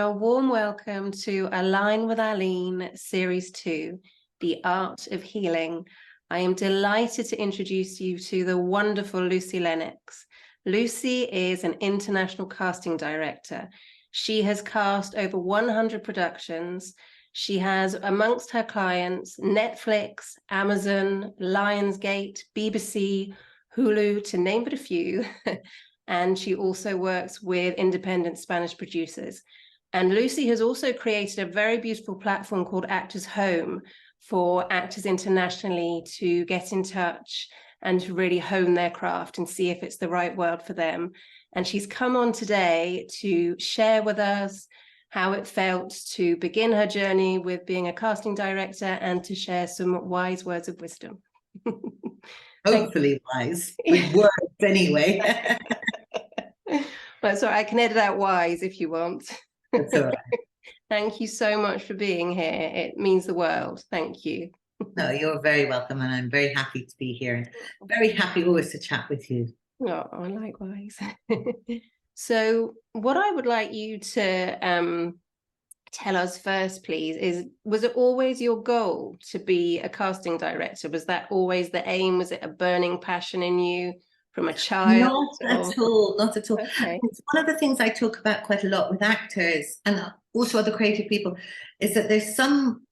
a warm welcome to Align with Arlene Series 2, The Art of Healing. I am delighted to introduce you to the wonderful Luci Lenox. Luci is an international casting director. She has cast over 100 productions. She has amongst her clients Netflix, Amazon, Lionsgate, BBC, Hulu, to name but a few. And she also works with independent Spanish producers. And Luci has also created a very beautiful platform called Actors Home for actors internationally to get in touch and to really hone their craft and see if it's the right world for them. And she's come on today to share with us how it felt to begin her journey with being a casting director and to share some wise words of wisdom. Hopefully wise, with words anyway. Well, sorry, I can edit out wise if you want. That's all right. Thank you so much for being here. It means the world. Thank you. No, you're very welcome, and I'm very happy to be here. And very happy always to chat with you. Oh, likewise. So what I would like you to tell us first, please, is, was it always your goal to be a casting director? Was that always the aim? Was it a burning passion in you from a child? Not at all, not at all. Okay. It's one of the things I talk about quite a lot with actors and also other creative people, is that there's some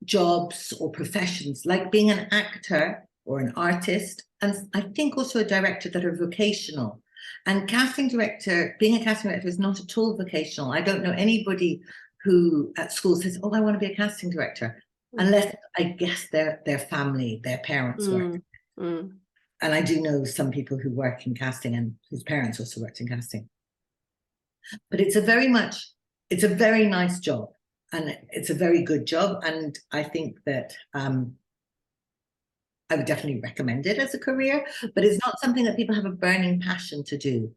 jobs or professions, like being an actor or an artist, and I think also a director, that are vocational. And being a casting director is not at all vocational. I don't know anybody who at school says, oh, I want to be a casting director, unless I guess their family, their parents work. And I do know some people who work in casting and whose parents also worked in casting. But it's a very nice job, and it's a very good job. And I think that I would definitely recommend it as a career, but it's not something that people have a burning passion to do.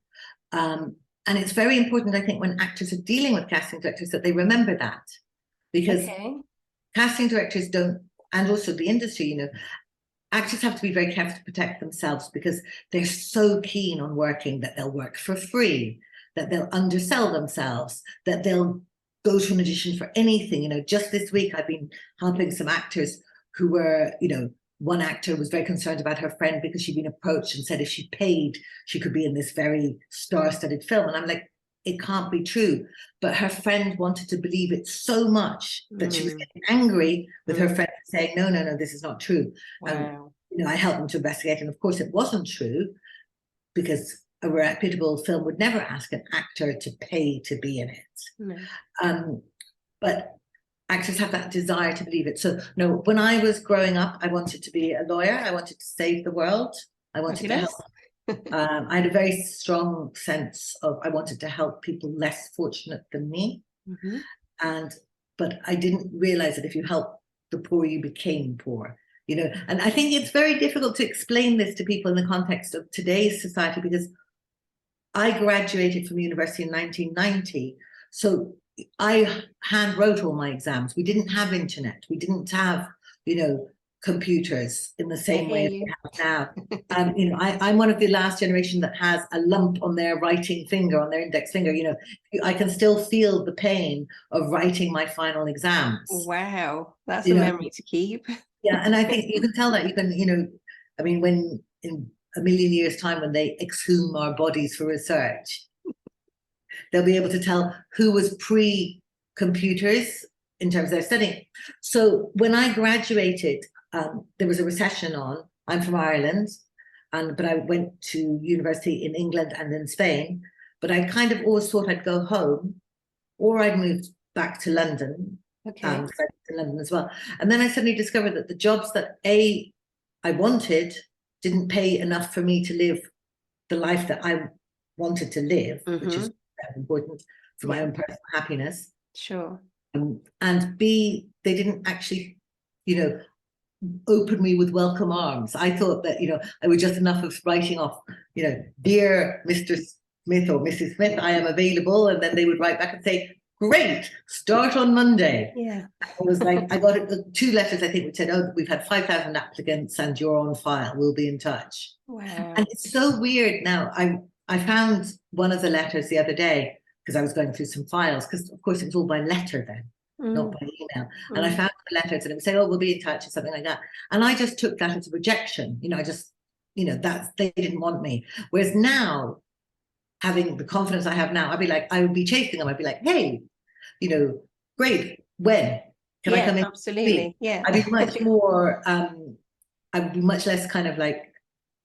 And it's very important, I think, when actors are dealing with casting directors, that they remember that, because casting directors don't, and also the industry, actors have to be very careful to protect themselves, because they're so keen on working that they'll work for free, that they'll undersell themselves, that they'll go to an audition for anything. Just this week, I've been helping some actors who were, one actor was very concerned about her friend because she'd been approached and said if she paid, she could be in this very star-studded film. And I'm like, it can't be true. But her friend wanted to believe it so much that she was getting angry with her friend, saying, no, this is not true. Wow. I helped them to investigate. And of course, it wasn't true, because a reputable film would never ask an actor to pay to be in it. No. But actors have that desire to believe it. So, no, when I was growing up, I wanted to be a lawyer. I wanted to save the world. I wanted to help. I had a very strong sense of, I wanted to help people less fortunate than me. But I didn't realize that if you help the poor, you became poor. And I think it's very difficult to explain this to people in the context of today's society, because I graduated from university in 1990. So I hand wrote all my exams. We didn't have internet. We didn't have, computers in the same way as we have now. I'm one of the last generation that has a lump on their writing finger, on their index finger. I can still feel the pain of writing my final exams. Wow, that's a memory to keep. Yeah, and I think you can tell that. You can, when in a million years' time, when they exhume our bodies for research, they'll be able to tell who was pre-computers in terms of their studying. So when I graduated, there was a recession on. I'm from Ireland, but I went to university in England and in Spain. But I kind of always thought I'd go home, or I'd moved back to London. To London as well. And then I suddenly discovered that the jobs that I wanted didn't pay enough for me to live the life that I wanted to live, which is important for my own personal happiness. Sure. And B, they didn't actually, open me with welcome arms. I thought that, I was just enough of writing off, dear Mr. Smith or Mrs. Smith, I am available. And then they would write back and say, great, start on Monday. Yeah. It was like, I got 2 letters, I think, which said, oh, we've had 5,000 applicants and you're on file. We'll be in touch. Wow. And it's so weird now. I found one of the letters the other day, because I was going through some files, because of course it was all by letter then, not by email. And I found the letters and it would say, oh, we'll be in touch or something like that. And I just took that as a rejection. I just, that's, they didn't want me. Whereas now, having the confidence I have now, I'd be like, I would be chasing them. I'd be like, hey, great, when? Can I come in? Absolutely. Yeah. I'd be much more, I would be much less kind of like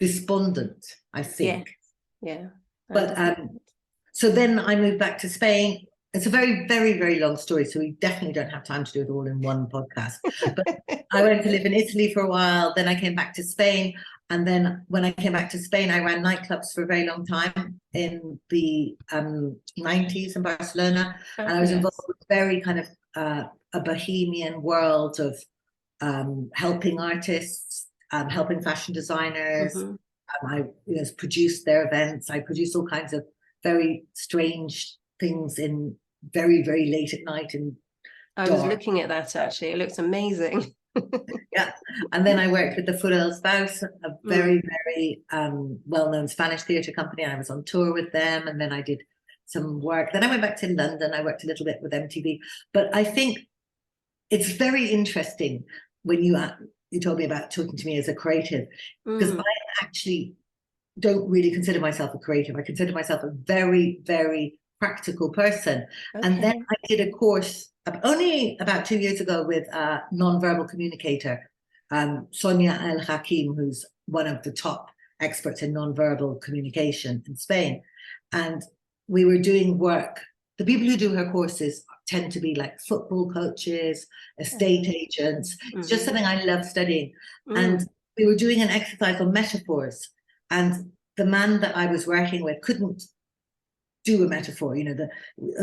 despondent, I think. Yeah. But so then I moved back to Spain. It's a very, very, very long story, so we definitely don't have time to do it all in one podcast. But I went to live in Italy for a while, then I came back to Spain. And then when I came back to Spain, I ran nightclubs for a very long time in the 90s in Barcelona. And I was involved with very kind of a bohemian world of helping artists, helping fashion designers. I produced their events. I produced all kinds of very strange things in very, very late at night. And I was looking at that actually. It looks amazing. Yeah. And then I worked with the Furel Spouse, a very, very well-known Spanish theatre company. And I was on tour with them. And then I did some work. Then I went back to London. I worked a little bit with MTV. But I think it's very interesting when you told me about talking to me as a creative, because I actually don't really consider myself a creative. I consider myself a very, very practical person. And then I did a course only about 2 years ago with a non-verbal communicator, Sonia El Hakim, who's one of the top experts in non-verbal communication in Spain. And we were doing work. The people who do her courses tend to be like football coaches, estate agents. It's just something I love studying. And we were doing an exercise on metaphors. And the man that I was working with couldn't do a metaphor. The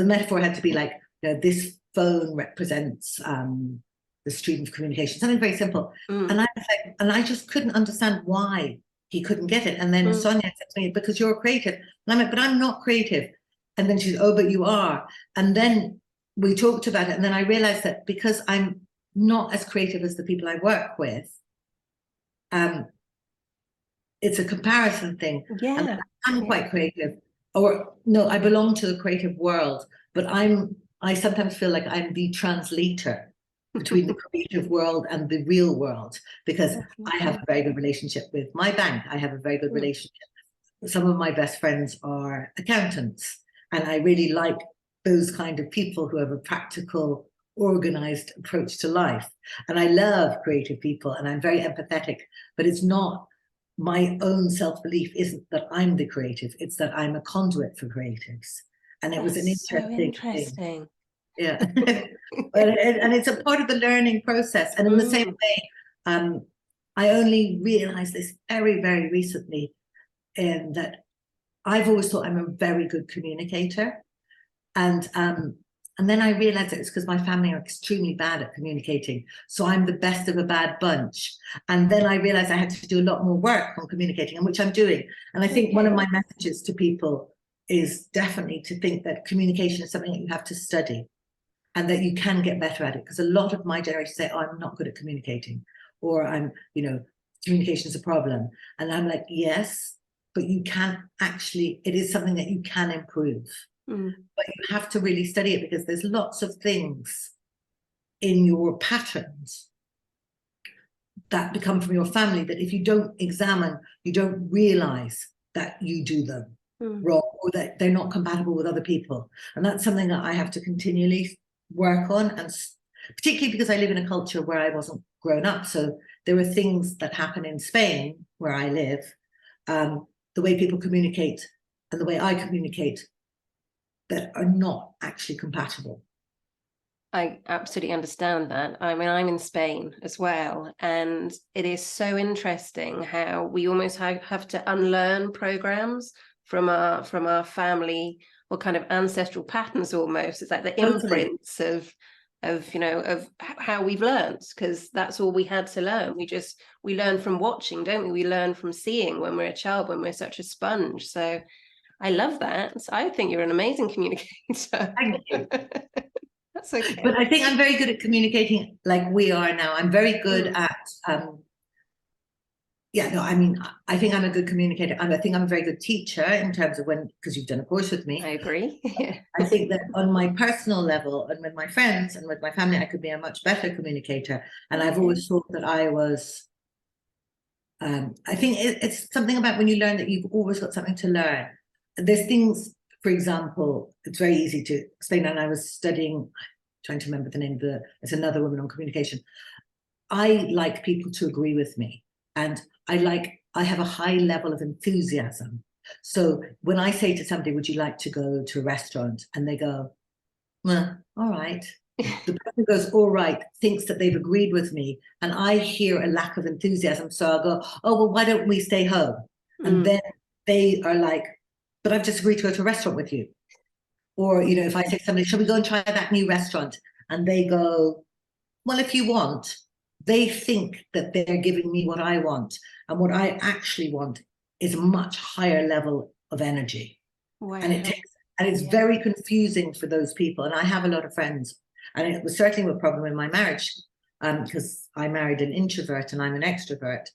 metaphor had to be like, this phone represents the stream of communication, something very simple. And I was like, and I just couldn't understand why he couldn't get it. And then Sonia said to me, because you're creative. And I'm like, but I'm not creative. And then she's, oh, but you are. And then we talked about it. And then I realized that because I'm not as creative as the people I work with, it's a comparison thing. Yeah. I'm quite creative. Or no, I belong to the creative world, but I sometimes feel like I'm the translator between the creative world and the real world, because I have a very good relationship with my bank. I have a very good relationship. Some of my best friends are accountants, and I really like those kind of people who have a practical, organized approach to life. And I love creative people, and I'm very empathetic, but it's not, my own self-belief isn't that I'm the creative, it's that I'm a conduit for creatives. And it was an interesting thing. Yeah. and it's a part of the learning process. And in the same way, I only realized this very, very recently, in that I've always thought I'm a very good communicator. And then I realized it's because my family are extremely bad at communicating. So I'm the best of a bad bunch. And then I realized I had to do a lot more work on communicating, and which I'm doing. And I think one of my messages to people is definitely to think that communication is something that you have to study, and that you can get better at it. Because a lot of my generation say, oh, I'm not good at communicating, or communication is a problem. And I'm like, yes, but you can actually, it is something that you can improve. But you have to really study it, because there's lots of things in your patterns that become from your family that if you don't examine, you don't realize that you do them wrong, or that they're not compatible with other people. And that's something that I have to continually work on, and particularly because I live in a culture where I wasn't grown up. So there are things that happen in Spain where I live, the way people communicate and the way I communicate, that are not actually compatible. I absolutely understand that. I mean, I'm in Spain as well, and it is so interesting how we almost have to unlearn programs from our family, or kind of ancestral patterns almost. It's like the imprints of how we've learned, because that's all we had to learn. We learn from watching, don't we? We learn from seeing when we're a child, when we're such a sponge. So I love that. I think you're an amazing communicator. Thank you. That's okay. But I think I'm very good at communicating like we are now. I'm very good at yeah, no, I mean, I think I'm a good communicator, and I think I'm a very good teacher in terms of because you've done a course with me. I agree. Yeah. I think that on my personal level and with my friends and with my family, I could be a much better communicator. And I've always thought that I was, I think it's something about when you learn that you've always got something to learn. There's things, for example, it's very easy to explain. And I was studying, trying to remember the name of there's another woman on communication. I like people to agree with me. And I have a high level of enthusiasm. So when I say to somebody, would you like to go to a restaurant? And they go, well, all right. The person goes, all right, thinks that they've agreed with me. And I hear a lack of enthusiasm. So I'll go, oh, well, why don't we stay home? And then they are like, but I've just agreed to go to a restaurant with you. Or, you know, if I say to somebody, shall we go and try that new restaurant? And they go, well, if you want. They think that they're giving me what I want. And what I actually want is a much higher level of energy. Wow. And it's very confusing for those people. And I have a lot of friends, and it was certainly a problem in my marriage, because I married an introvert and I'm an extrovert.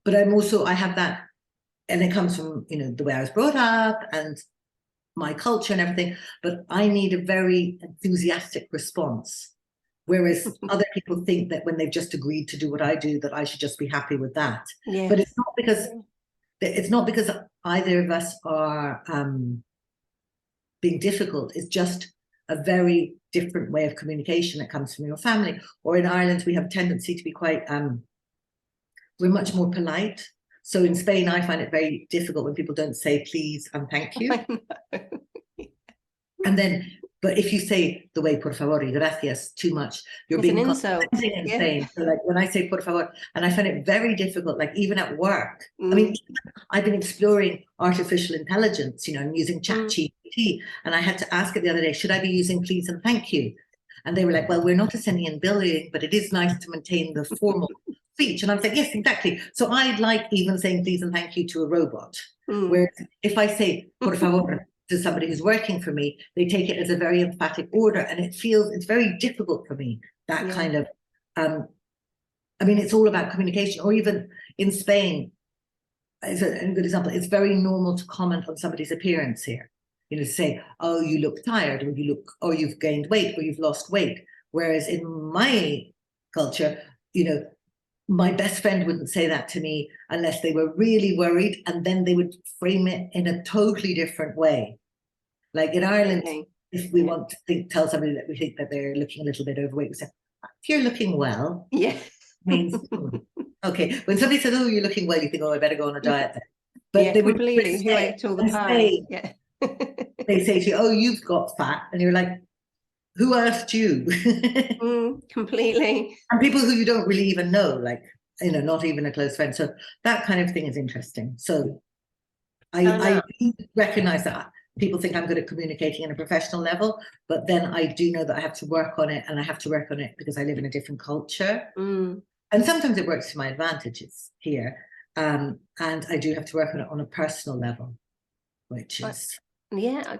But I have that, and it comes from, you know, the way I was brought up and my culture and everything. But I need a very enthusiastic response. Whereas other people think that when they've just agreed to do what I do, that I should just be happy with that. Yes. But it's not because either of us are being difficult. It's just a very different way of communication that comes from your family. Or in Ireland, we have a tendency to be quite, we're much more polite. So in Spain, I find it very difficult when people don't say please and thank you. And then, but if you say the way por favor y gracias too much, you're being condescending in Spain. So like when I say por favor, and I find it very difficult, like even at work. I mean, I've been exploring artificial intelligence, you know, and using ChatGPT, and I had to ask it the other day, should I be using please and thank you? And they were like, well, we're not ascending in billing, but it is nice to maintain the formal speech. And I was like, yes, exactly. So I like even saying please and thank you to a robot. Whereas if I say por favor to somebody who's working for me, they take it as a very emphatic order, and it's very difficult for me, that kind of, I mean, it's all about communication. Or even in Spain, as a good example, it's very normal to comment on somebody's appearance here. You know, to say, oh, you look tired, or you've gained weight, or you've lost weight. Whereas in my culture, you know, my best friend wouldn't say that to me unless they were really worried, and then they would frame it in a totally different way. Like in Ireland, if we want to tell somebody that we think that they're looking a little bit overweight, we say, if you're looking well, means, okay. When somebody says, oh, you're looking well, you think, oh, I better go on a diet then. But they would completely, who ate all the pie. They say to you, oh, you've got fat. And you're like, who asked you? Completely. And people who you don't really even know, like, you know, not even a close friend. So that kind of thing is interesting. So I do recognize that people think I'm good at communicating on a professional level, but then I do know that I have to work on it, and I have to work on it because I live in a different culture. And sometimes it works to my advantages here. And I do have to work on it on a personal level, which is... Yeah,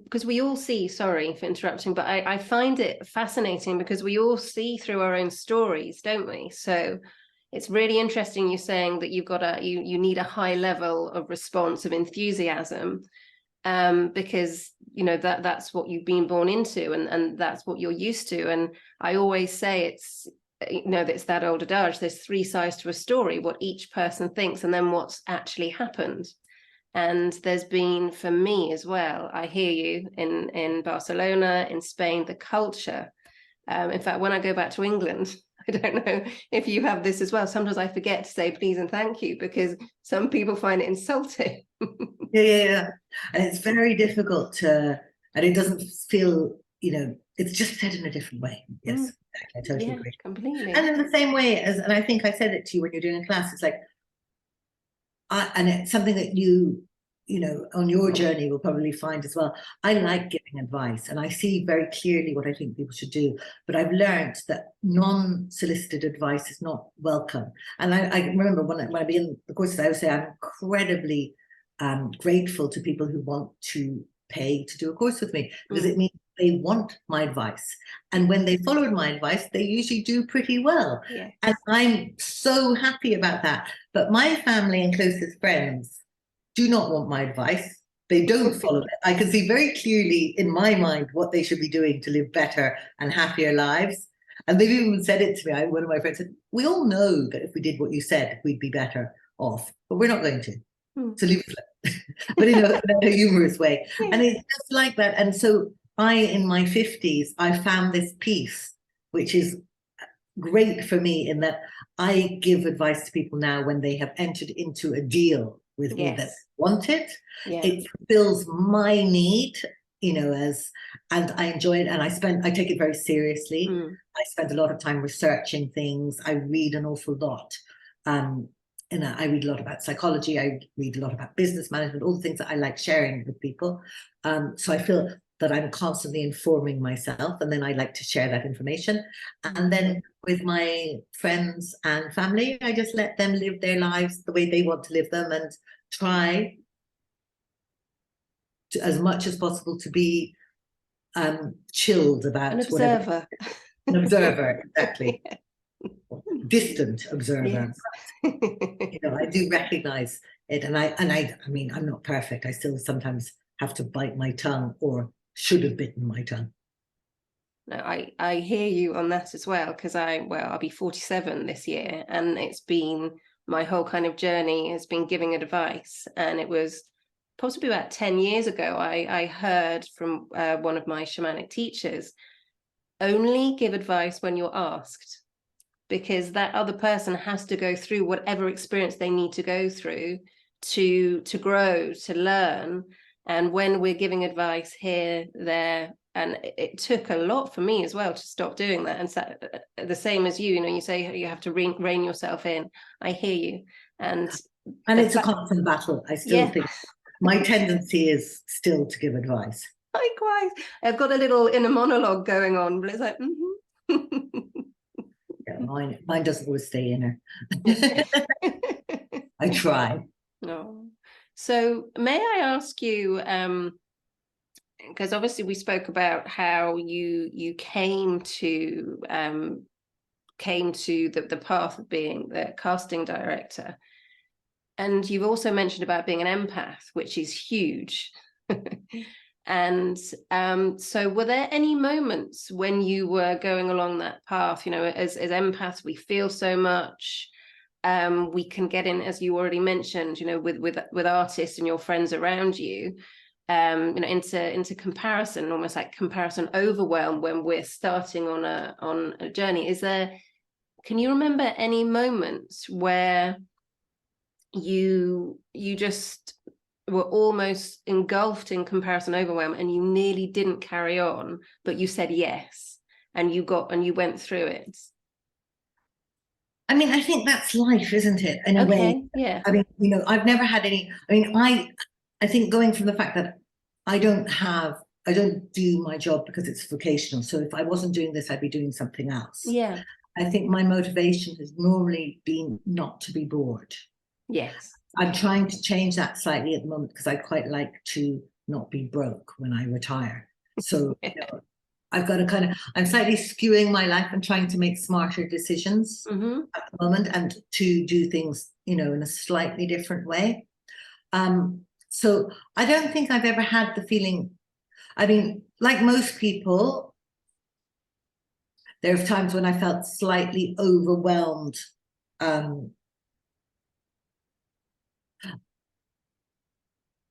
because we all see, sorry for interrupting, but I find it fascinating because we all see through our own stories, don't we? So it's really interesting you saying that you've got you need a high level of response, of enthusiasm, because, you know, that's what you've been born into, and that's what you're used to. And I always say it's, you know, it's that old adage, there's three sides to a story, what each person thinks and then what's actually happened. And there's been, for me as well, I hear you, in Barcelona, in Spain, the culture. In fact, when I go back to England, I don't know if you have this as well. Sometimes I forget to say please and thank you because some people find it insulting. Yeah. And it's very difficult and it doesn't feel, you know, it's just said in a different way. Yes, exactly. I totally agree. Completely. And in the same way and I think I said it to you when you're doing a class, it's like, and it's something that you know, on your journey will probably find as well. I like giving advice, and I see very clearly what I think people should do. But I've learned that non-solicited advice is not welcome. And I remember when I begin the courses, I would say I'm incredibly grateful to people who want to pay to do a course with me, because it means they want my advice. And when they followed my advice, they usually do pretty well. Yeah. And I'm so happy about that. But my family and closest friends do not want my advice. They don't follow it. I can see very clearly in my mind what they should be doing to live better and happier lives. And they've even said it to me. One of my friends said, we all know that if we did what you said, we'd be better off, but we're not going to. So leave it. But in a humorous way. And it's just like that. And so in my 50s, I found this peace, which is great for me in that I give advice to people now when they have entered into a deal with me that want it. It fulfills my need, and I enjoy it, and I take it very seriously. I spend a lot of time researching things. I read an awful lot. And I read a lot about psychology. I read a lot about business management, all the things that I like sharing with people. So I feel that I'm constantly informing myself, and then I like to share that information. And then with my friends and family, I just let them live their lives the way they want to live them, and try to, as much as possible, to be chilled about an observer. An observer, exactly. Distant observer. I do recognize it, and I mean, I'm not perfect. I still sometimes have to bite my tongue, or should have bitten my tongue. No, I hear you on that as well, because I'll be 47 this year, and it's been my whole kind of journey has been giving advice. And it was possibly about 10 years ago, I heard from one of my shamanic teachers, only give advice when you're asked, because that other person has to go through whatever experience they need to go through to grow, to learn. And when we're giving advice here, there, and it took a lot for me as well to stop doing that. And so, the same as you say you have to rein yourself in. I hear you. And it's a constant battle. I still think my tendency is still to give advice. Likewise. I've got a little inner monologue going on, but it's like, Yeah, mine doesn't always stay inner. I try. No. So may I ask you, because obviously we spoke about how you came to the path of being the casting director, and you've also mentioned about being an empath, which is huge. And so were there any moments when you were going along that path, as empaths, we feel so much, we can get in, as you already mentioned, with artists and your friends around you, into comparison, almost like comparison overwhelm when we're starting on a journey. Can you remember any moments where you just were almost engulfed in comparison overwhelm and you nearly didn't carry on, but you said yes, and you went through it? I mean, I think that's life, isn't it? In a way. Yeah. I mean, I've never had any. I mean, I think going from the fact that I don't do my job because it's vocational. So if I wasn't doing this, I'd be doing something else. Yeah. I think my motivation has normally been not to be bored. Yes. I'm trying to change that slightly at the moment, because I'd quite like to not be broke when I retire. So I've got I'm slightly skewing my life and trying to make smarter decisions at the moment, and to do things, in a slightly different way. So I don't think I've ever had the feeling, I mean, like most people, there are times when I felt slightly overwhelmed.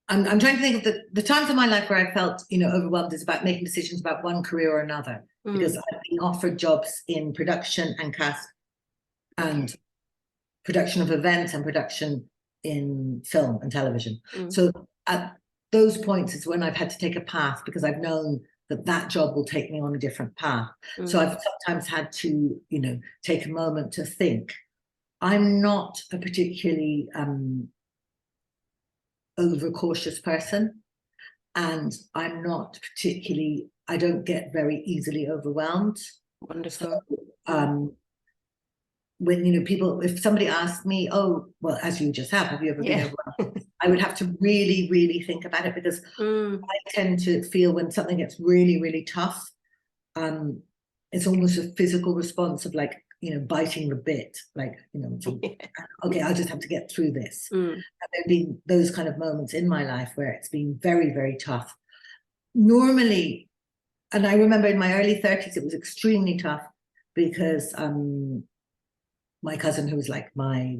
I'm trying to think of the times in my life where I felt, overwhelmed is about making decisions about one career or another, because I've been offered jobs in production and cast, and production of events, and production in film and television. So at those points is when I've had to take a path, because I've known that job will take me on a different path. So I've sometimes had to, take a moment to think. I'm not a particularly overcautious person, and I'm not particularly, I don't get very easily overwhelmed. Wonderful. So when people, if somebody asks me, oh well, as you just have you ever been overwhelmed? I would have to really, really think about it, because I tend to feel when something gets really, really tough, it's almost a physical response of like, biting the bit, like, okay, I'll just have to get through this. And there've been those kind of moments in my life where it's been very, very tough. Normally, and I remember in my early 30s, it was extremely tough because my cousin, who was like my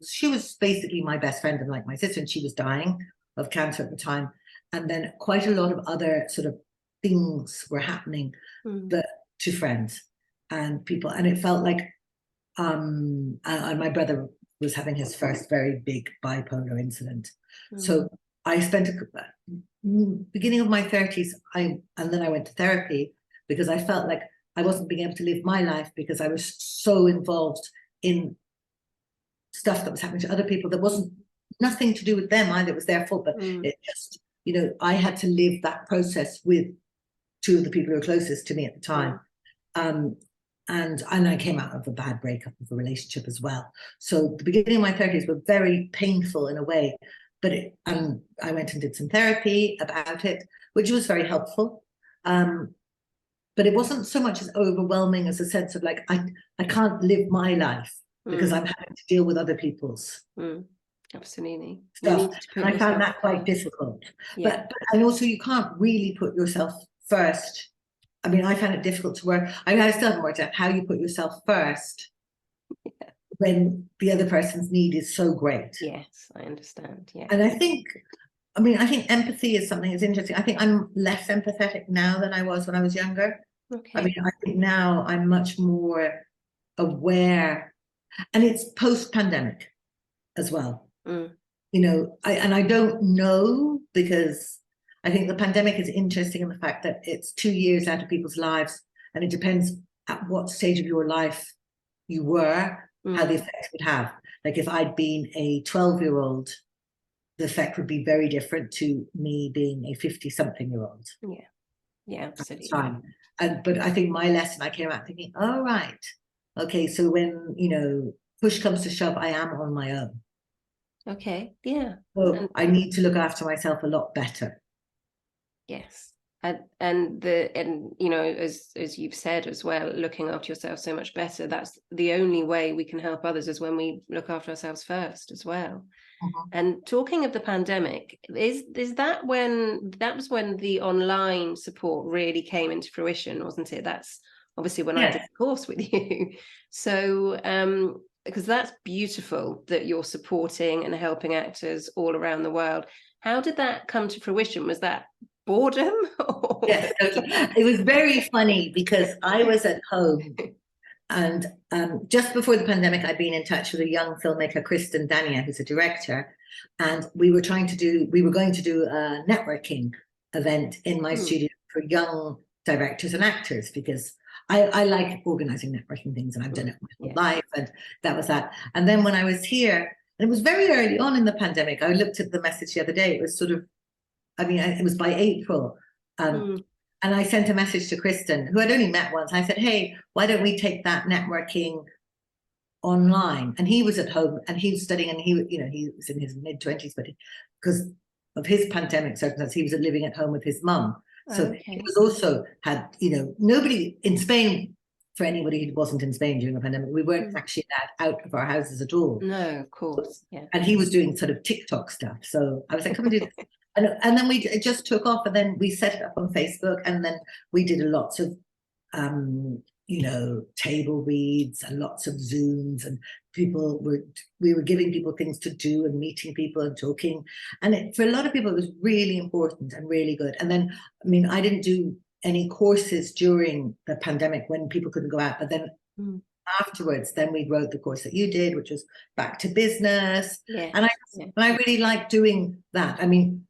she was basically my best friend and like my sister, and she was dying of cancer at the time. And then quite a lot of other sort of things were happening to friends and people. And it felt like, and my brother was having his first very big bipolar incident. So I spent beginning of my 30s, and then I went to therapy because I felt like I wasn't being able to live my life because I was so involved in stuff that was happening to other people that wasn't nothing to do with them either. It was their fault, but it just, I had to live that process with two of the people who were closest to me at the time. And I came out of a bad breakup of a relationship as well. So the beginning of my 30s were very painful in a way, but I went and did some therapy about it, which was very helpful. But it wasn't so much as overwhelming as a sense of like, I can't live my life because I'm having to deal with other people's absolutely stuff. And I found that quite difficult. But and also you can't really put yourself first. I mean, I found it difficult to work. I mean, I still haven't worked out how you put yourself first when the other person's need is so great. Yes, I understand. Yeah. And I think empathy is something that's interesting. I think I'm less empathetic now than I was when I was younger. Okay. I mean, I think now I'm much more aware, and it's post-pandemic as well. I don't know, because I think the pandemic is interesting in the fact that it's 2 years out of people's lives, and it depends at what stage of your life you were, how the effect would have. Like if I'd been a 12-year-old, the effect would be very different to me being a 50-something-year-old. Yeah, absolutely. But I think my lesson, I came out thinking, oh, right, okay, so when, push comes to shove, I am on my own. Okay, yeah. So I need to look after myself a lot better. Yes. And as you've said as well, looking after yourself so much better, that's the only way we can help others, is when we look after ourselves first as well. And talking of the pandemic, is that was when the online support really came into fruition, wasn't it? That's obviously when I did the course with you. So because that's beautiful that you're supporting and helping actors all around the world. How did that come to fruition? Was that boredom? Yes, it was very funny because I was at home, and just before the pandemic, I'd been in touch with a young filmmaker, Kristen Dania, who's a director, and we were going to do a networking event in my studio for young directors and actors, because I like organizing networking things, and I've done it my whole life, and that was that. And then when I was here, and it was very early on in the pandemic, I looked at the message the other day, it was sort of, I mean, it was by April. And I sent a message to Kristen, who I'd only met once. I said, hey, why don't we take that networking online? And he was at home and he was studying, and he was in his mid-20s, but because of his pandemic circumstances, he was living at home with his mum. So he was also had, nobody in Spain, for anybody who wasn't in Spain during the pandemic, we weren't actually allowed out of our houses at all. No, of course. Yeah. And he was doing sort of TikTok stuff. So I was like, come and do this. And then it just took off, and then we set it up on Facebook, and then we did lots of table reads and lots of Zooms, and we were giving people things to do and meeting people and talking, and for a lot of people it was really important and really good. And then, I mean, I didn't do any courses during the pandemic when people couldn't go out, but then afterwards, then we wrote the course that you did, which was Back to Business. And I really like doing that. I mean,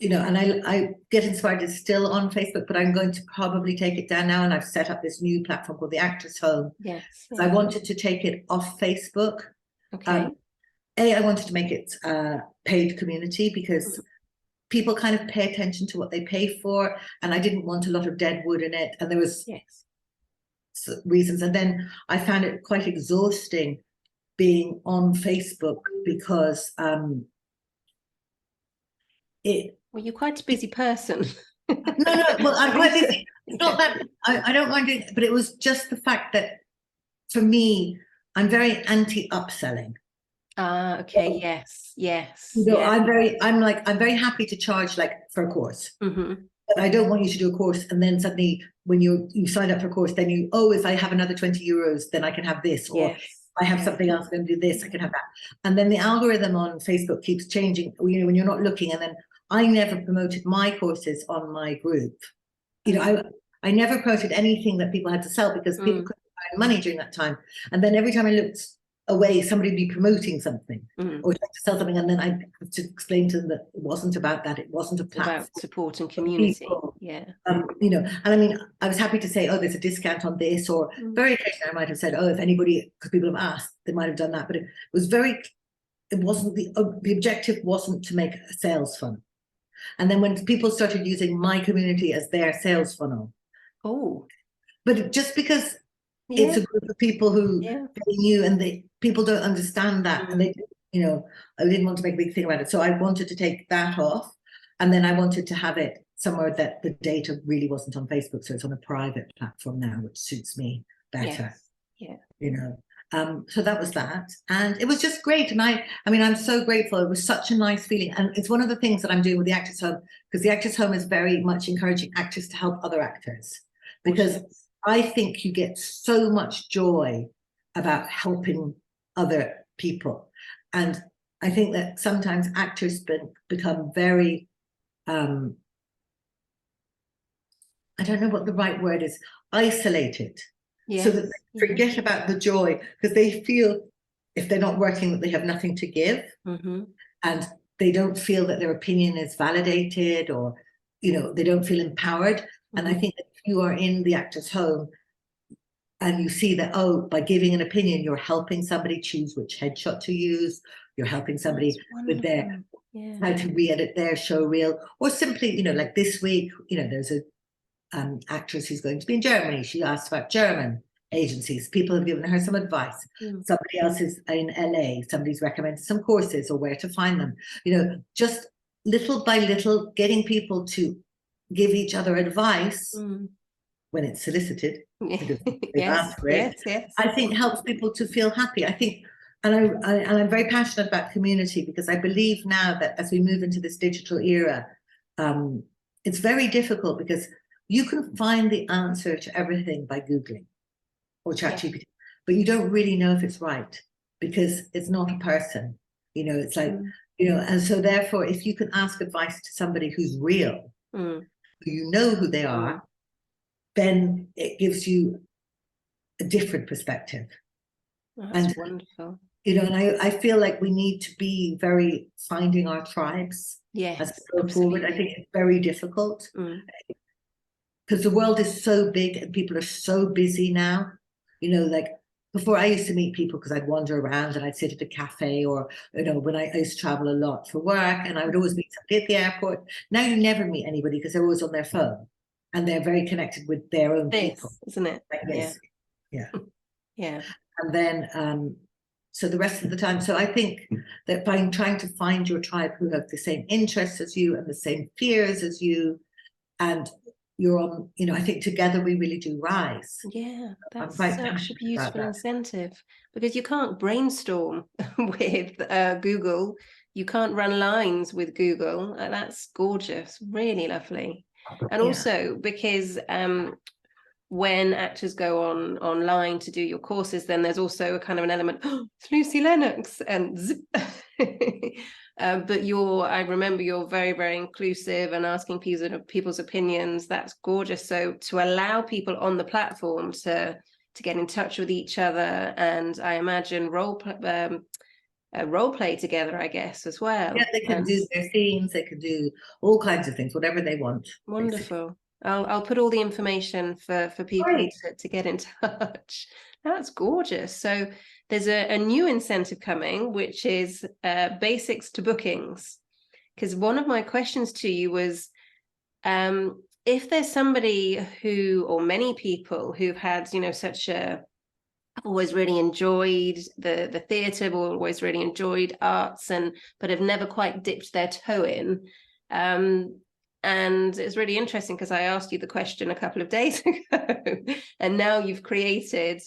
and I get inspired. It's still on Facebook, but I'm going to probably take it down now. And I've set up this new platform called the Actors Home. Yes. I wanted to take it off Facebook. Okay. I wanted to make it a paid community, because people kind of pay attention to what they pay for. And I didn't want a lot of dead wood in it. And there was reasons. And then I found it quite exhausting being on Facebook, because Well, you're quite a busy person. No, well, I'm quite busy. It's not that I don't mind doing, but it was just the fact that for me, I'm very anti-upselling. Ah, okay, yes, I'm very happy to charge like for a course. Mm-hmm. But I don't want you to do a course and then suddenly when you sign up for a course, then if I have another 20 euros, then I can have this, or Yes. I have something else, I'm going to do this, I can have that. And then the algorithm on Facebook keeps changing, when you're not looking. And then I never promoted my courses on my group. I never promoted anything that people had to sell because people couldn't earn money during that time. And then every time I looked away, somebody would be promoting something or trying to sell something, and then I have to explain to them that it wasn't about that. It wasn't a platform about supporting community. People. Yeah. And I mean, I was happy to say, oh, there's a discount on this, or very occasionally I might have said, oh, if anybody, because people have asked, they might have done that, but it wasn't the objective wasn't to make a sales funnel. And then when people started using my community as their sales funnel, but just because it's a group of people who they knew, and people don't understand that, and they, I didn't want to make a big thing about it, so I wanted to take that off, and then I wanted to have it somewhere that the data really wasn't on Facebook, so it's on a private platform now, which suits me better. So that was that, and it was just great. And I mean, I'm so grateful. It was such a nice feeling, and it's one of the things that I'm doing with the Actors Home, because the Actors Home is very much encouraging actors to help other actors, because I think you get so much joy about helping other people. And I think that sometimes actors become very, I don't know what the right word is, isolated. So that they forget about the joy, because they feel if they're not working that they have nothing to give, and they don't feel that their opinion is validated, or they don't feel empowered. And I think that if you are in the Actors Home and you see that, by giving an opinion, you're helping somebody choose which headshot to use, you're helping somebody with their how to re-edit their show reel, or simply, like this week, there's a actress who's going to be in Germany. She asked about German agencies. People have given her some advice. Somebody else is in LA. Somebody's recommended some courses or where to find them. Just little by little, getting people to give each other advice when it's solicited, because they've asked for it. I think helps people to feel happy. I think, and I'm very passionate about community, because I believe now that as we move into this digital era, it's very difficult, because you can find the answer to everything by Googling or ChatGPT, but you don't really know if it's right, because it's not a person. It's like, and so therefore, if you can ask advice to somebody who's real, who who they are, then it gives you a different perspective. That's wonderful. And I feel like we need to be very finding our tribes as we go forward. I think it's very difficult. Because the world is so big and people are so busy now. Like before, I used to meet people because I'd wander around and I'd sit at a cafe, or when I used to travel a lot for work, and I would always meet somebody at the airport. Now you never meet anybody, because they're always on their phone and they're very connected with their own people, isn't it? Like this. Yeah. And then so the rest of the time, so I think that by trying to find your tribe who have the same interests as you and the same fears as you, and you're on, I think together we really do rise. Yeah, that's such a beautiful incentive, because you can't brainstorm with Google. You can't run lines with Google. That's gorgeous, really lovely. And also because when actors go online to do your courses, then there's also a kind of an element, it's Luci Lenox, and zip. But I remember you're very, very inclusive and asking people's opinions. That's gorgeous. So to allow people on the platform to get in touch with each other, and I imagine role play together, I guess, as well. Yeah, they can do their themes, they can do all kinds of things, whatever they want. Wonderful. I'll put all the information for people to get in touch. That's gorgeous. So there's a new incentive coming, which is basics to bookings. Because one of my questions to you was, if there's somebody or many people who've had, I've always really enjoyed the theatre, always really enjoyed arts, but have never quite dipped their toe in. And it's really interesting because I asked you the question a couple of days ago, and now you've created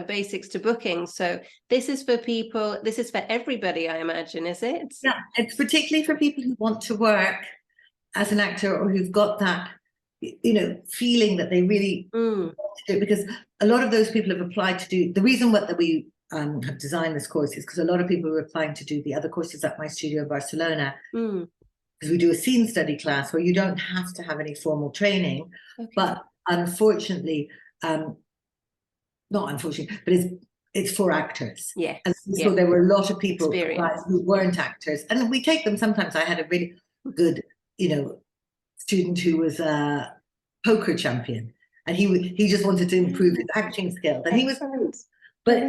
basics to booking. So this is for people, this is for everybody, I imagine, is it? Yeah, it's particularly for people who want to work as an actor, or who've got that, feeling that they really want to do it, because a lot of those people have applied to do, the reason that we have designed this course is because a lot of people are applying to do the other courses at my studio in Barcelona. Because we do a scene study class where you don't have to have any formal training, but unfortunately, not unfortunately, but it's for actors. Yeah. And so there were a lot of people who weren't actors, and we take them sometimes. I had a really good, student who was a poker champion, and he just wanted to improve his acting skills, and he was, but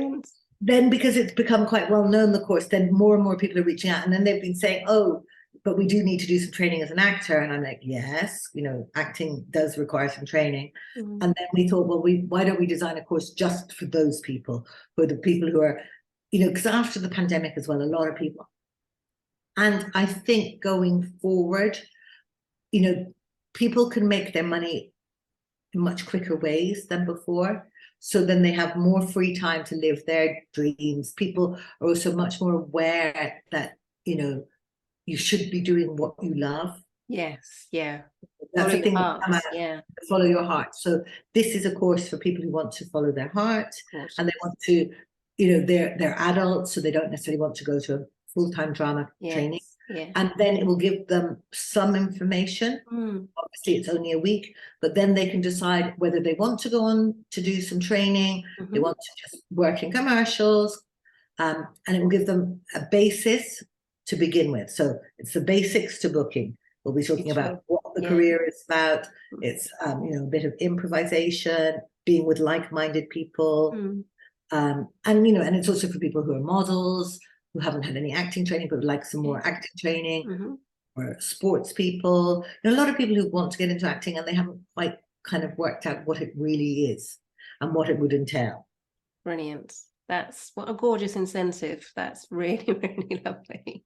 then because it's become quite well known, the course, then more and more people are reaching out, and then they've been saying, oh, but we do need to do some training as an actor. And I'm like, yes, acting does require some training. And then we thought, well, why don't we design a course just for those people, for the people who are, because after the pandemic as well, a lot of people. And I think going forward, people can make their money in much quicker ways than before. So then they have more free time to live their dreams. People are also much more aware that, you should be doing what you love. Yes, yeah. That's the thing. Follow your heart. So this is a course for people who want to follow their heart, and they want to, they're adults, so they don't necessarily want to go to a full-time drama training. Yeah. And then it will give them some information. Obviously, it's only a week, but then they can decide whether they want to go on to do some training. They want to just work in commercials, and it will give them a basis to begin with. So it's the basics to booking. We'll be talking about what the career is about. It's a bit of improvisation, being with like-minded people, and it's also for people who are models, who haven't had any acting training but would like some more acting training, or sports people. A lot of people who want to get into acting and they haven't quite kind of worked out what it really is and what it would entail. Brilliant. That's what a gorgeous incentive. That's really, really lovely.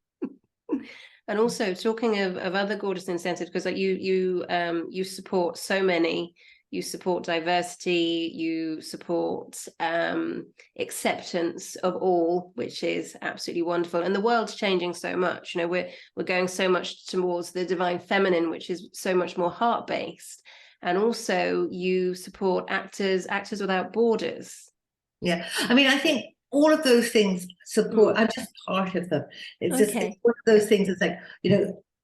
And also talking of other gorgeous incentives, because like you support so many, you support diversity, you support acceptance of all, which is absolutely wonderful. And the world's changing so much. We're going so much towards the divine feminine, which is so much more heart-based. And also you support actors without borders. Yeah, I mean, I think all of those things support. I'm just part of them. It's just it's one of those things. It's like,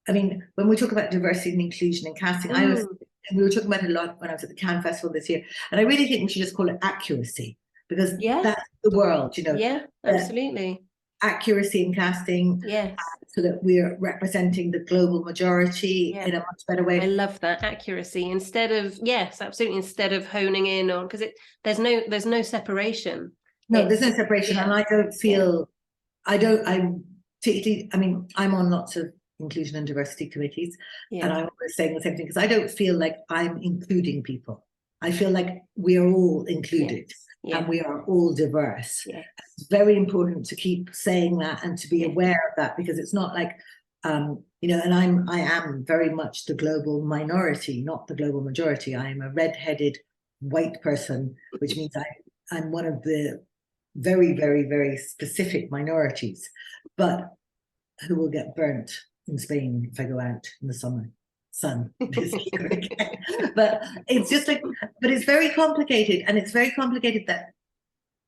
I mean, when we talk about diversity and inclusion in casting, we were talking about it a lot when I was at the Cannes Festival this year, and I really think we should just call it accuracy, because that's the world. Yeah, absolutely. Accuracy in casting, so that we're representing the global majority in a much better way. I love that, accuracy, instead of instead of honing in on, because there's no separation. No, there's no separation, and I don't feel, I mean, I'm on lots of inclusion and diversity committees, and I'm always saying the same thing, because I don't feel like I'm including people. I feel like we are all included, and we are all diverse. It's very important to keep saying that and to be aware of that, because it's not like, and I am very much the global minority, not the global majority. I am a red-headed white person, which means I'm one of the very, very, very specific minorities, but who will get burnt in Spain if I go out in the sun this year again. But it's just like, but it's very complicated, and it's very complicated that,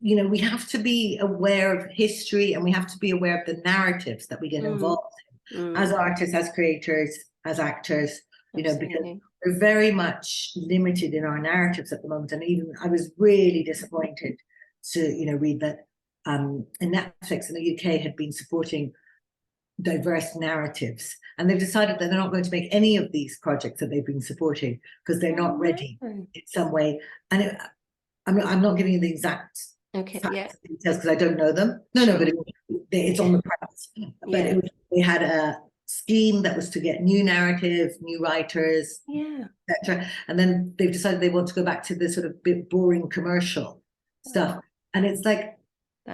we have to be aware of history, and we have to be aware of the narratives that we get involved in as artists, as creators, as actors, because we're very much limited in our narratives at the moment. And even I was really disappointed to read that Netflix in the UK had been supporting diverse narratives, and they've decided that they're not going to make any of these projects that they've been supporting because they're not ready in some way. And I'm not giving you the exact details because I don't know them. But it's on the press. But they had a scheme that was to get new narratives, new writers, etc. And then they've decided they want to go back to the sort of bit boring commercial stuff. And it's like,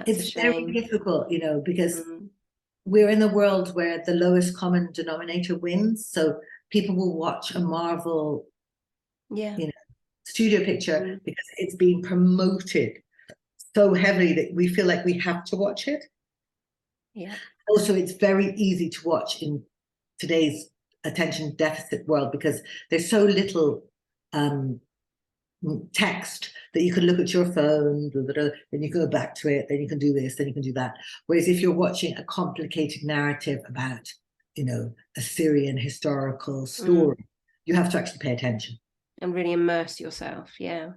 it's very difficult, because we're in a world where the lowest common denominator wins. So people will watch a Marvel, studio picture because it's being promoted so heavily that we feel like we have to watch it. Yeah. Also, it's very easy to watch in today's attention deficit world because there's so little text that you can look at your phone, then you go back to it, then you can do this, then you can do that. Whereas if you're watching a complicated narrative about, a Syrian historical story, you have to actually pay attention. And really immerse yourself. Yeah.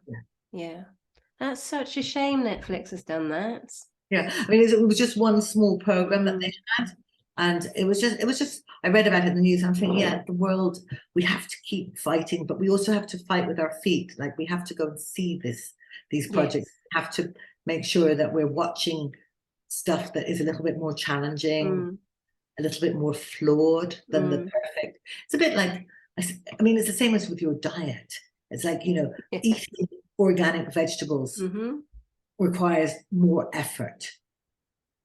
That's such a shame Netflix has done that. Yeah, I mean, it was just one small program that they had, and it was just. I read about it in the news. I'm thinking, the world. We have to keep fighting, but we also have to fight with our feet. Like we have to go and see these projects. We have to make sure that we're watching stuff that is a little bit more challenging, a little bit more flawed than the perfect. It's a bit like, I mean, it's the same as with your diet. It's like eating organic vegetables. Requires more effort,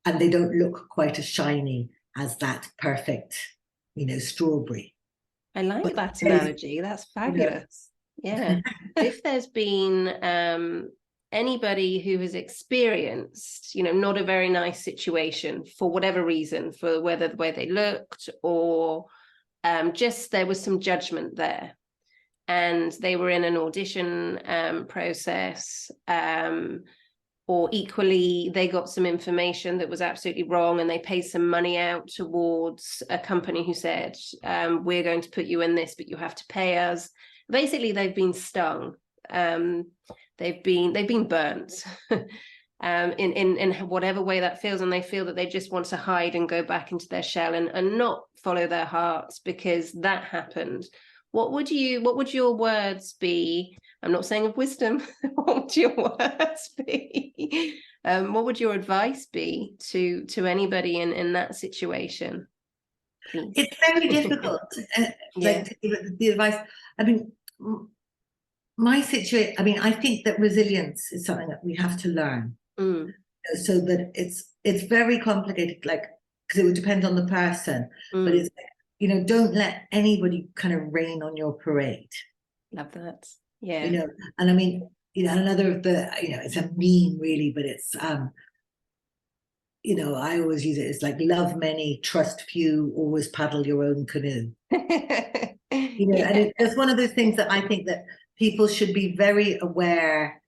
and they don't look quite as shiny as that perfect, strawberry. I like that analogy. That's fabulous. Yeah. If there's been anybody who has experienced, not a very nice situation for whatever reason, for whether the way they looked or just there was some judgment there, and they were in an audition process, or equally they got some information that was absolutely wrong and they paid some money out towards a company who said, we're going to put you in this, but you have to pay us. Basically, they've been stung. They've been burnt in whatever way that feels, and they feel that they just want to hide and go back into their shell and not follow their hearts because that happened. What would your words be? I'm not saying of wisdom. What would your words be? What would your advice be to anybody in that situation? Please. It's very difficult. Like the advice. I mean, my situation. I mean, I think that resilience is something that we have to learn. So that it's very complicated. Like because it would depend on the person, but it's don't let anybody kind of rain on your parade. Love that. Yeah. And I mean, another of the, it's a meme really, but it's, I always use it. It's like love many, trust few, always paddle your own canoe. And it's one of those things that I think that people should be very aware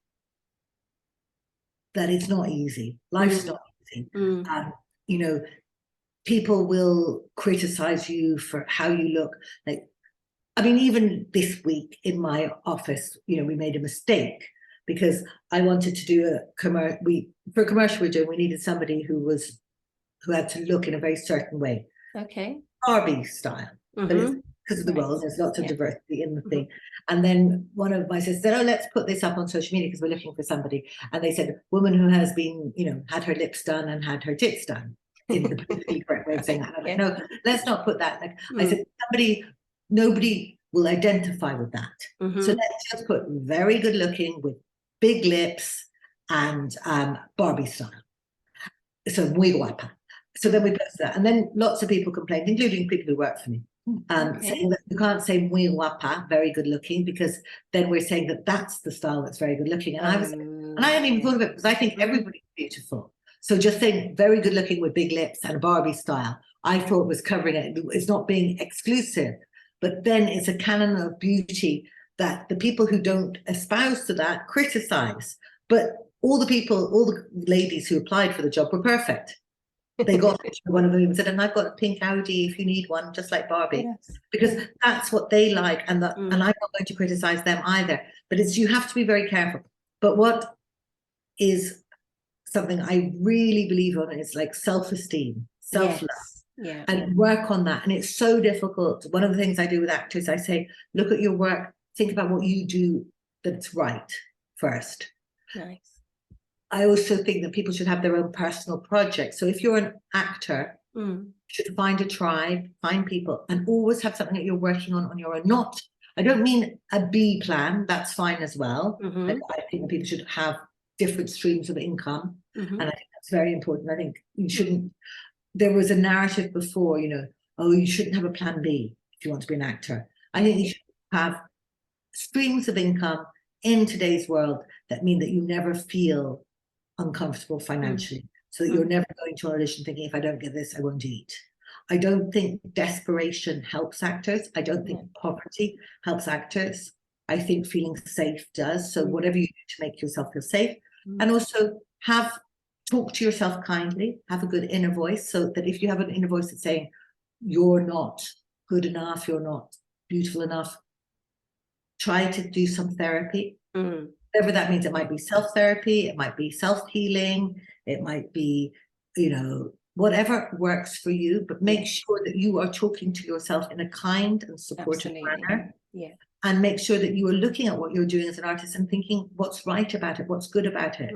that it's not easy. Life's not easy. People will criticize you for how you look. Like, I mean, even this week in my office, we made a mistake because I wanted to do a commercial. For a commercial we're doing, we needed somebody who had to look in a very certain way. Okay. Barbie style. But it's because of the role, there's lots of diversity in the thing. And then one of my sisters said, oh, let's put this up on social media because we're looking for somebody. And they said, woman who has been, had her lips done and had her tits done. In the politically correct way of saying that. Like, no, let's not put that. Like I said, nobody will identify with that. So let's just put very good looking with big lips and Barbie style. So muy guapa. So then we posted that, and then lots of people complained, including people who work for me, saying that you can't say muy guapa, very good looking, because then we're saying that that's the style that's very good looking. And I hadn't even thought of it because I think everybody's beautiful. So just saying very good looking with big lips and a Barbie style, I thought was covering it. It's not being exclusive, but then it's a canon of beauty that the people who don't espouse to that criticize. But all the ladies who applied for the job were perfect. They got it. One of them even said, and I've got a pink Audi if you need one, just like Barbie. Because that's what they like. And and I'm not going to criticize them either. But you have to be very careful. But what is something I really believe on is like self-esteem, self-love, and work on that. And it's so difficult. One of the things I do with actors, I say, look at your work, think about what you do that's right first. Nice. I also think that people should have their own personal projects. So if you're an actor, you should find a tribe, find people, and always have something that you're working on your own. I don't mean a B plan, that's fine as well. Like, I think that people should have different streams of income, and I think that's very important. I think you shouldn't there was a narrative before, oh, you shouldn't have a plan B if you want to be an actor. I think you should have streams of income in today's world that mean that you never feel uncomfortable financially, so that you're never going to an audition thinking, if I don't get this, I won't eat. I don't think desperation helps actors. I don't think poverty helps actors. I think feeling safe does. So whatever you do to make yourself feel safe, and also talk to yourself kindly, have a good inner voice, so that if you have an inner voice that's saying you're not good enough, you're not beautiful enough, try to do some therapy. Whatever that means. It might be self-therapy, it might be self-healing, it might be, whatever works for you, but make sure that you are talking to yourself in a kind and supportive manner. And make sure that you are looking at what you're doing as an artist and thinking what's right about it, what's good about it,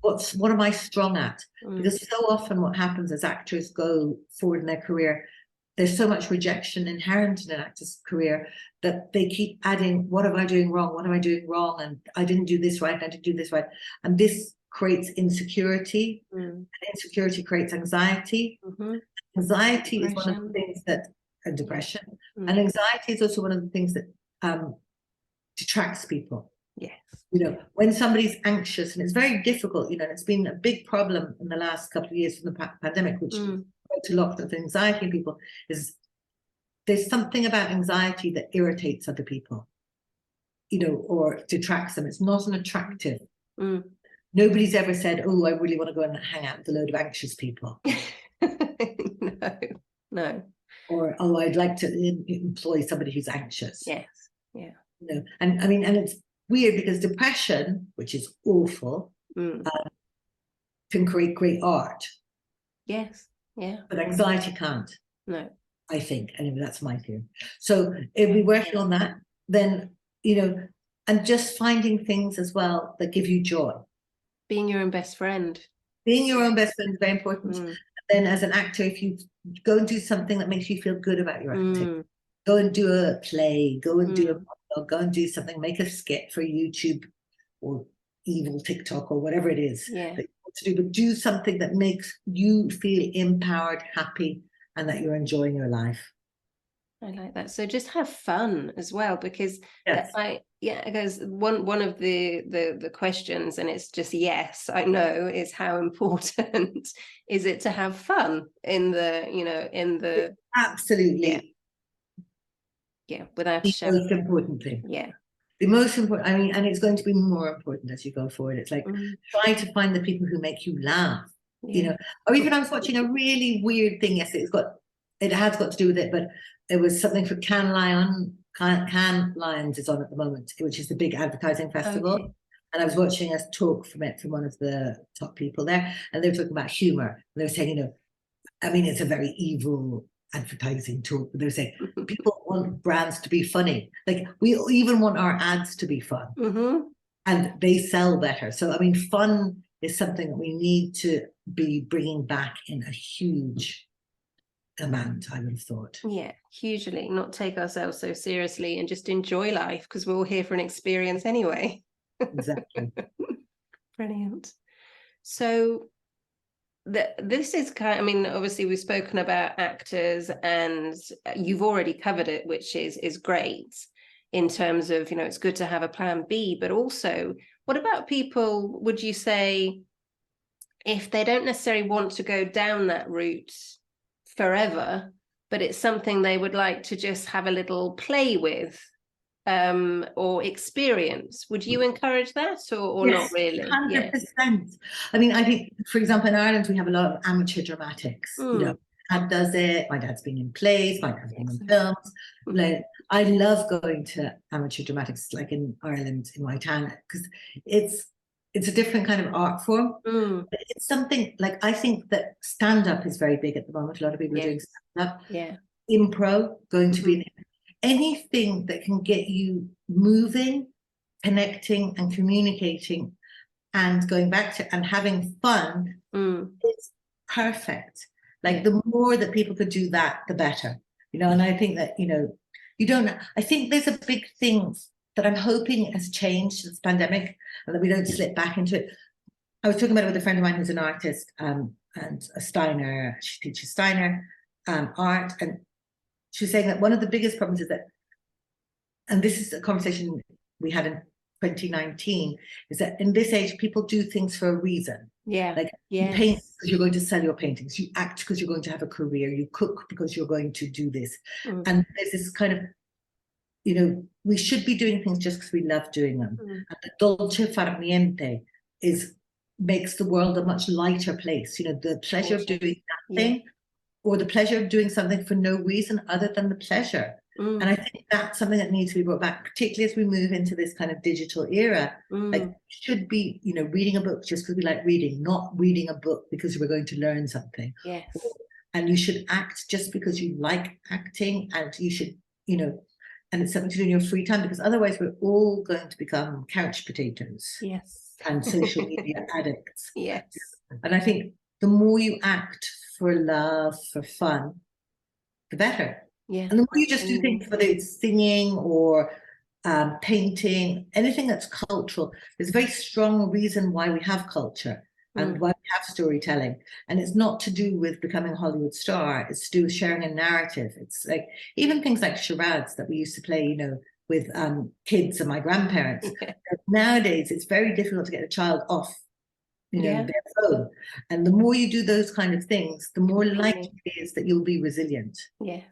what am I strong at? Because so often what happens as actors go forward in their career, there's so much rejection inherent in an actor's career that they keep adding, what am I doing wrong? What am I doing wrong? And I didn't do this right, I didn't do this right. And this creates insecurity. And insecurity creates anxiety. Anxiety is one of the things that, and depression. And anxiety is also one of the things that detracts people. When somebody's anxious, and it's very difficult, and it's been a big problem in the last couple of years from the pandemic, which to lot of anxiety in people, is there's something about anxiety that irritates other people, or detracts them. It's not an attractive. Nobody's ever said, oh, I really want to go and hang out with a load of anxious people. No. Or, oh, I'd like to employ somebody who's anxious. And I mean, and it's weird because depression, which is awful, can create great art. But anxiety can't. No. I think. Anyway, that's my theory. So if we're working on that, then, and just finding things as well that give you joy. Being your own best friend. Being your own best friend is very important. And then as an actor, if you go and do something that makes you feel good about your acting, go and do a play, go and do a monologue, go and do something, make a skit for YouTube or evil TikTok or whatever it is that you want to do, but do something that makes you feel empowered, happy, and that you're enjoying your life. I like that. So just have fun as well, because because one of the questions, and it's just yes, I know, is how important is it to have fun in the absolutely without the most important thing. The most important, I mean, and it's going to be more important as you go forward. It's like try to find the people who make you laugh, or even I was watching a really weird thing yesterday. It has got to do with it, but it was something for Cannes Lions is on at the moment, which is the big advertising festival. And I was watching a talk from one of the top people there, and they were talking about humor. And they were saying, I mean, it's a very evil advertising talk, but they were saying people want brands to be funny. Like we even want our ads to be fun, and they sell better. So I mean, fun is something that we need to be bringing back in a huge amount, I would have thought. Hugely. Not take ourselves so seriously and just enjoy life, because we're all here for an experience anyway. Exactly. Brilliant. So this is kind of, I mean, obviously we've spoken about actors and you've already covered it, which is great in terms of, it's good to have a plan B, but also what about people, would you say, if they don't necessarily want to go down that route forever, but it's something they would like to just have a little play with or experience, would you encourage that or yes, not really? 100%. I mean, I think, for example, in Ireland we have a lot of amateur dramatics. My dad does it, my dad's been in plays, my dad's been in films. Like, I love going to amateur dramatics, like in Ireland, in Whitehand, because it's a different kind of art form. But it's something like, I think that stand-up is very big at the moment. A lot of people are doing stand-up. Impro, going to be anything that can get you moving, connecting and communicating and going back to and having fun is perfect. Like the more that people could do that, the better. And I think that, I think there's a big thing that I'm hoping has changed since the pandemic, and that we don't slip back into it. I was talking about it with a friend of mine who's an artist, and a Steiner. She teaches Steiner art, and she was saying that one of the biggest problems is that, and this is a conversation we had in 2019, is that in this age people do things for a reason. Yeah. Like you paint because you're going to sell your paintings, you act because you're going to have a career, you cook because you're going to do this. And there's this kind of, you know, we should be doing things just because we love doing them. And the dolce far niente makes the world a much lighter place. You know, the pleasure of doing nothing, or the pleasure of doing something for no reason other than the pleasure. And I think that's something that needs to be brought back, particularly as we move into this kind of digital era. Like, should be, you know, reading a book just because we like reading, not reading a book because we're going to learn something. Yes. And you should act just because you like acting, and you should, you know, and it's something to do in your free time, because otherwise we're all going to become couch potatoes. Yes. And social media addicts. Yes. And I think the more you act for love, for fun, the better. Yeah. And the more you just do things, whether it's singing or painting, anything that's cultural, there's a very strong reason why we have culture and why we have storytelling. And it's not to do with becoming a Hollywood star, it's to do with sharing a narrative. It's like even things like charades that we used to play, you know, with kids and my grandparents. Nowadays, it's very difficult to get a child off, you know, their phone. And the more you do those kind of things, the more likely it is that you'll be resilient. Yes.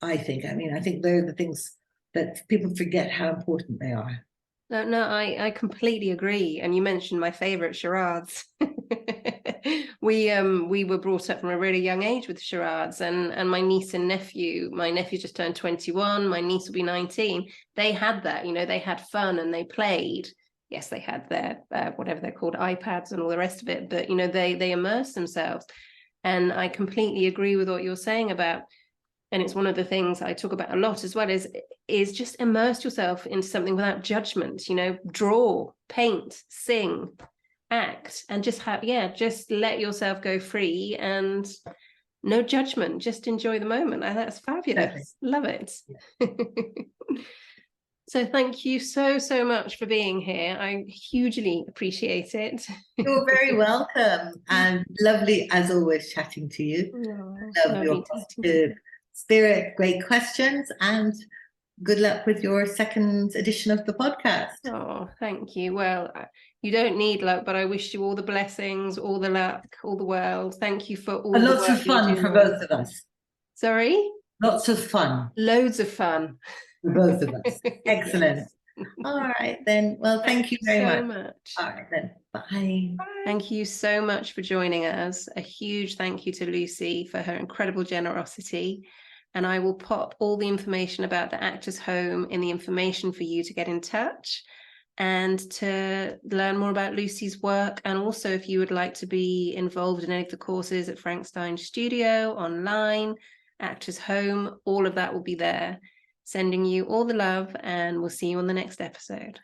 I think. I mean, I think they're the things that people forget how important they are. No, I completely agree. And you mentioned my favorite charades. We were brought up from a really young age with charades, and my niece and nephew, my nephew just turned 21, my niece will be 19. They had that, you know, they had fun and they played. Yes, they had their whatever they're called, iPads and all the rest of it, but you know, they immersed themselves. And I completely agree with what you're saying about, and it's one of the things I talk about a lot as well, is just immerse yourself into something without judgment, you know, draw, paint, sing, act, and just just let yourself go free and no judgment, just enjoy the moment. And that's fabulous. Love it. So thank you so much for being here. I hugely appreciate it. You're very welcome, and lovely as always chatting to you. Love your positive spirit, great questions, and good luck with your second edition of the podcast. Oh, thank you. Well, you don't need luck, but I wish you all the blessings, all the luck, all the world. Thank you for all and the lots of fun for both of us. Sorry? Lots of fun. Loads of fun. For both of us. Excellent. All right then. Well, thank you very much. All right then. Bye. Thank you so much for joining us. A huge thank you to Luci for her incredible generosity. And I will pop all the information about the Actors Home in the information for you to get in touch and to learn more about Luci's work. And also, if you would like to be involved in any of the courses at Frankenstein Studio, online, Actors Home, all of that will be there. Sending you all the love, and we'll see you on the next episode.